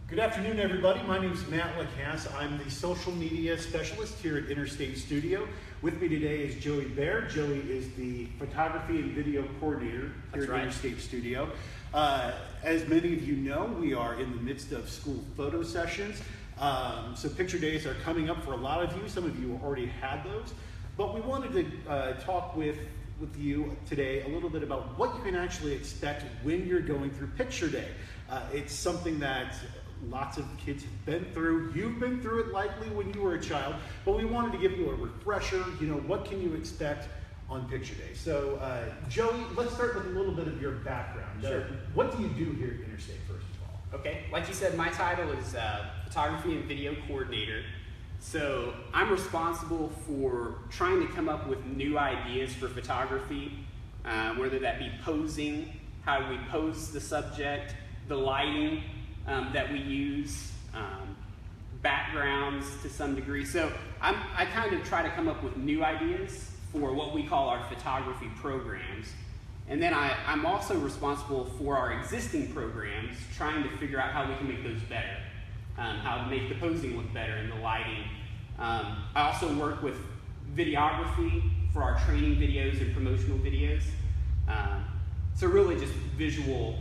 Good afternoon, everybody. My name is Matt Lacasse. I'm the social media specialist here at Interstate Studio. With me today is Joey Baer. Joey is the photography and video coordinator here at Interstate Studio. As many of you know, we are in the midst of school photo sessions. So picture days are coming up for a lot of you. Some of you already had those. But we wanted to talk with you today a little bit about what you can actually expect when you're going through picture day. It's something that lots of kids have been through. You've been through it likely when you were a child, but we wanted to give you a refresher. You know, what can you expect on picture day? So, Joey, let's start with a little bit of your background. Sure. What do you do here at Interstate, first of all? Okay, like you said, my title is photography and video coordinator. So I'm responsible for trying to come up with new ideas for photography, whether that be posing, how we pose the subject, the lighting that we use, backgrounds to some degree. So I kind of try to come up with new ideas for what we call our photography programs. And then I'm also responsible for our existing programs, trying to figure out how we can make those better, how to make the posing look better and the lighting. I also work with videography for our training videos and promotional videos. So really just visual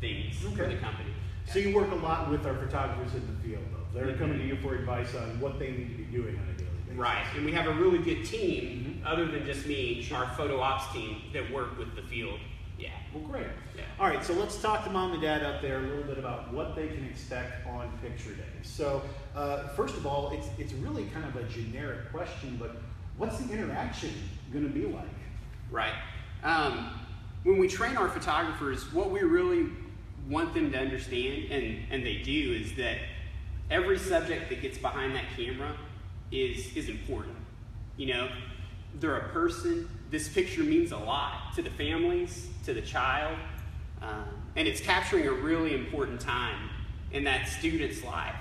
things for the company. So you work a lot with our photographers in the field, though. They're coming to you for advice on what they need to be doing on a daily basis. Right, and we have a really good team, other than just me, our photo ops team, that work with the field. Yeah. Well, great. Yeah. All right, so let's talk to mom and dad out there a little bit about what they can expect on picture day. So, first of all, it's really kind of a generic question, but what's the interaction going to be like? Right. When we train our photographers, what we really want them to understand, and they do, is that every subject that gets behind that camera is important. You know, they're a person. This picture means a lot to the families, to the child, and it's capturing a really important time in that student's life.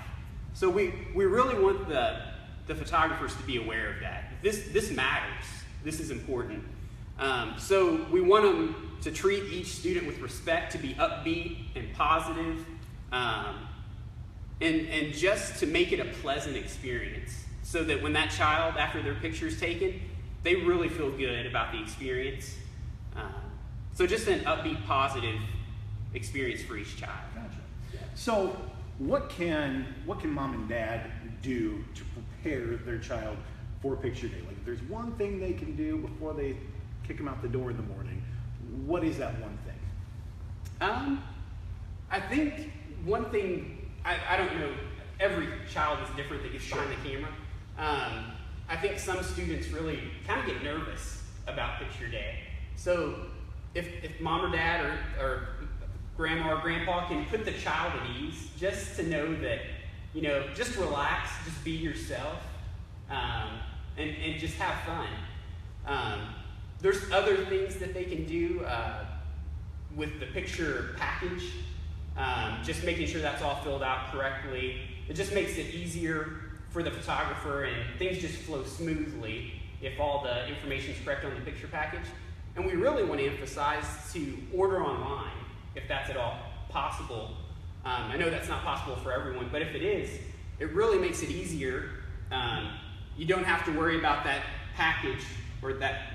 So we really want the photographers to be aware of that. This matters. This is important. So we want them to treat each student with respect, to be upbeat and positive, and just to make it a pleasant experience, so that when that child, after their picture is taken, they really feel good about the experience. So just an upbeat, positive experience for each child. Gotcha. Yeah. So what can mom and dad do to prepare their child for picture day? Like, if there's one thing they can do before they kick them out the door in the morning, what is that one thing? I think one thing, I don't know, every child is different that gets behind the camera. I think some students really kind of get nervous about picture day. So if mom or dad or grandma or grandpa can put the child at ease, just to know that, you know, just relax, just be yourself, and just have fun. There's other things that they can do with the picture package, just making sure that's all filled out correctly. It just makes it easier for the photographer, and things just flow smoothly if all the information is correct on the picture package. And we really want to emphasize to order online, if that's at all possible. I know that's not possible for everyone, but if it is, it really makes it easier. You don't have to worry about that package or that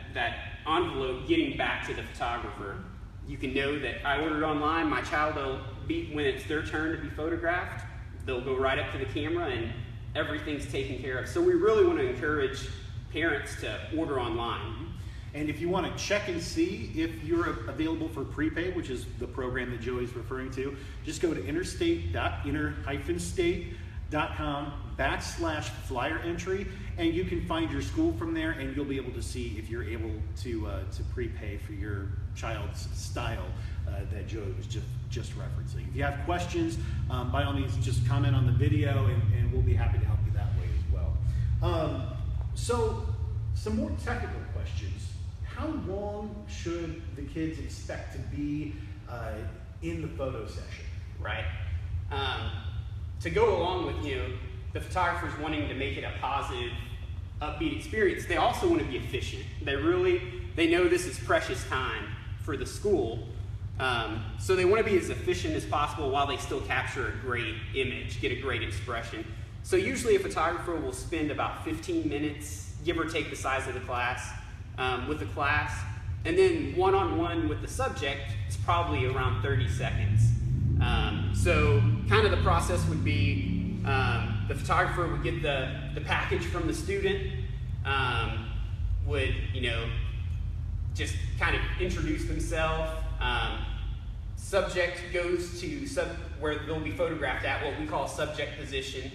envelope getting back to the photographer. You can know that I ordered online, my child will be, when it's their turn to be photographed, they'll go right up to the camera and everything's taken care of. So we really want to encourage parents to order online. And if you want to check and see if you're available for prepay, which is the program that Joey's referring to, just go to interstate.inter-state.com/flyer entry, and you can find your school from there, and you'll be able to see if you're able to prepay for your child's style that Joey was just referencing. If you have questions, by all means, just comment on the video, and we'll be happy to help you that way as well. So, some more technical questions. How long should the kids expect to be in the photo session? Right. To go along with, you know, the photographers wanting to make it a positive, upbeat experience, they also want to be efficient. They know this is precious time for the school, So they want to be as efficient as possible while they still capture a great image, get a great expression. So usually a photographer will spend about 15 minutes, give or take the size of the class, with the class. And then one-on-one with the subject, it's probably around 30 seconds. So kind of the process would be the photographer would get the package from the student, would, just kind of introduce themselves. Subject goes to where they'll be photographed at, what we call subject position.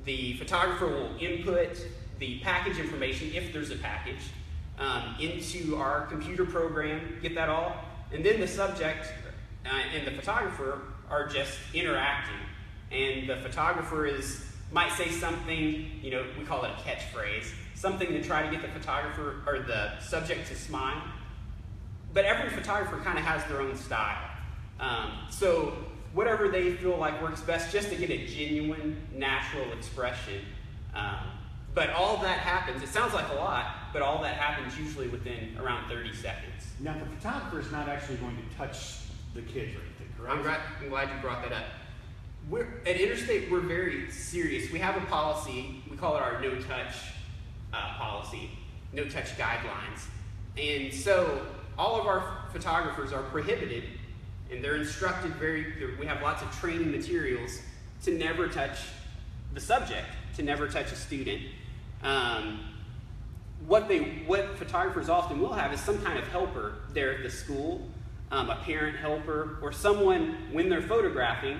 The photographer will input the package information, if there's a package, into our computer program, get that all, and then the subject and the photographer are just interacting. And the photographer might say something, we call it a catchphrase, something to try to get the photographer or the subject to smile. But every photographer kind of has their own style. So whatever they feel like works best, just to get a genuine, natural expression. But all that happens, it sounds like a lot, but all that happens usually within around 30 seconds. Now, the photographer is not actually going to touch the kids or anything, correct? I'm glad you brought that up. At Interstate, we're very serious. We have a policy, we call it our no-touch policy, no-touch guidelines. And so all of our photographers are prohibited, and they're instructed we have lots of training materials to never touch the subject, to never touch a student. What photographers often will have is some kind of helper there at the school, a parent helper, or someone when they're photographing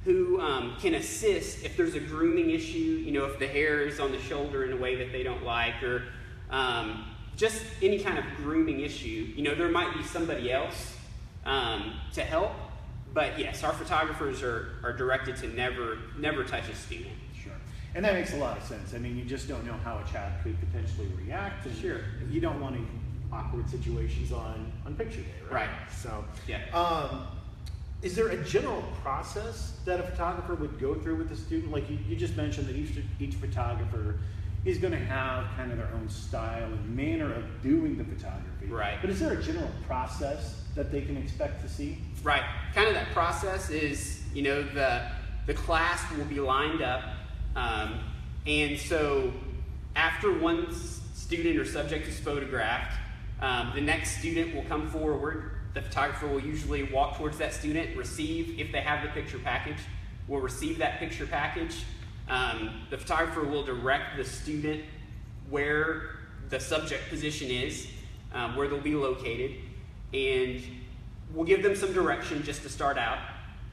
who can assist if there's a grooming issue, if the hair is on the shoulder in a way that they don't like, or just any kind of grooming issue. There might be somebody else to help, but yes, our photographers are directed to never touch a student. Sure. And that makes a lot of sense. I mean, you just don't know how a child could potentially react. And sure. You don't want any awkward situations on picture day, right? Right. So, yeah. Is there a general process that a photographer would go through with the student? Like you just mentioned that each photographer is going to have kind of their own style and manner of doing the photography. Right. But is there a general process that they can expect to see? Right. Kind of that process is, the class will be lined up. And so after one student or subject is photographed, the next student will come forward. The photographer will usually walk towards that student, if they have the picture package, will receive that picture package. The photographer will direct the student where the subject position is, where they'll be located, and we'll give them some direction just to start out.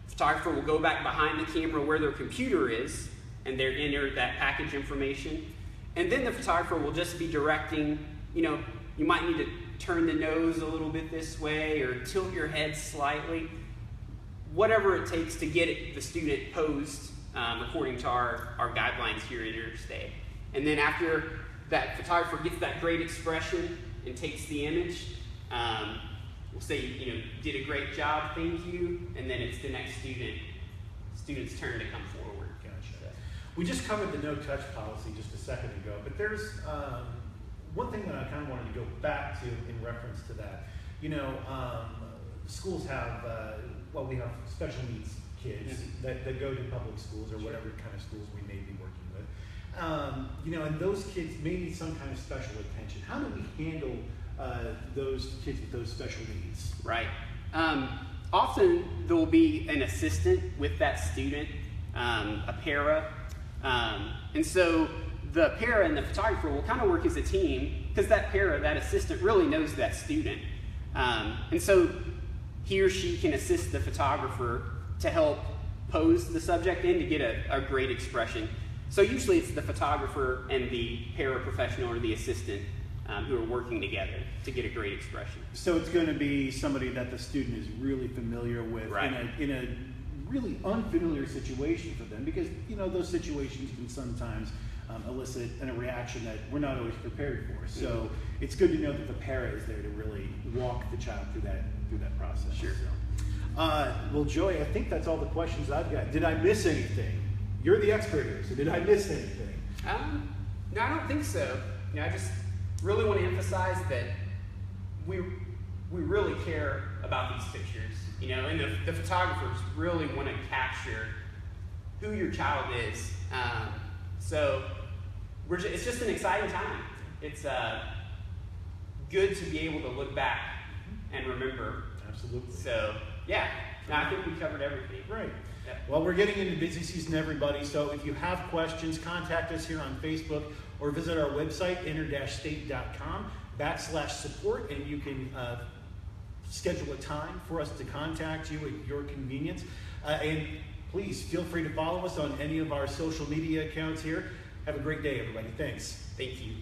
The photographer will go back behind the camera where their computer is, and they'll enter that package information. And then the photographer will just be directing, you might need to turn the nose a little bit this way or tilt your head slightly. Whatever it takes to get the student posed according to our guidelines here at Interstate. And then after that photographer gets that great expression and takes the image, we'll say, did a great job, thank you, and then it's the next student's turn to come forward. Gotcha. We just covered the no-touch policy just a second ago, but there's one thing that I kind of wanted to go back to in reference to that. Schools have, we have special needs kids that go to public schools or whatever kind of schools we may be working with. And those kids may need some kind of special attention. How do we handle those kids with those special needs? Right. Often there will be an assistant with that student, a para. And so the para and the photographer will kind of work as a team because that assistant really knows that student. And so he or she can assist the photographer to help pose the subject and to get a great expression. So usually it's the photographer and the paraprofessional or the assistant who are working together to get a great expression. So it's going to be somebody that the student is really familiar with, right, in a really unfamiliar situation for them, because those situations can sometimes elicit a reaction that we're not always prepared for. So it's good to know that the para is there to really walk the child through that process. Sure. So, well, Joey, I think that's all the questions I've got. Did I miss anything? You're the expert here, so did I miss anything? No, I don't think so. I just really want to emphasize that we really care about these pictures, you know, and the photographers really want to capture who your child is. So it's just an exciting time. It's good to be able to look back and remember. Absolutely. So, yeah, I think we covered everything. Right. Yeah. Well, we're getting into busy season, everybody, so if you have questions, contact us here on Facebook or visit our website, enter-state.com/support, and you can schedule a time for us to contact you at your convenience. And please feel free to follow us on any of our social media accounts here. Have a great day, everybody. Thanks. Thank you.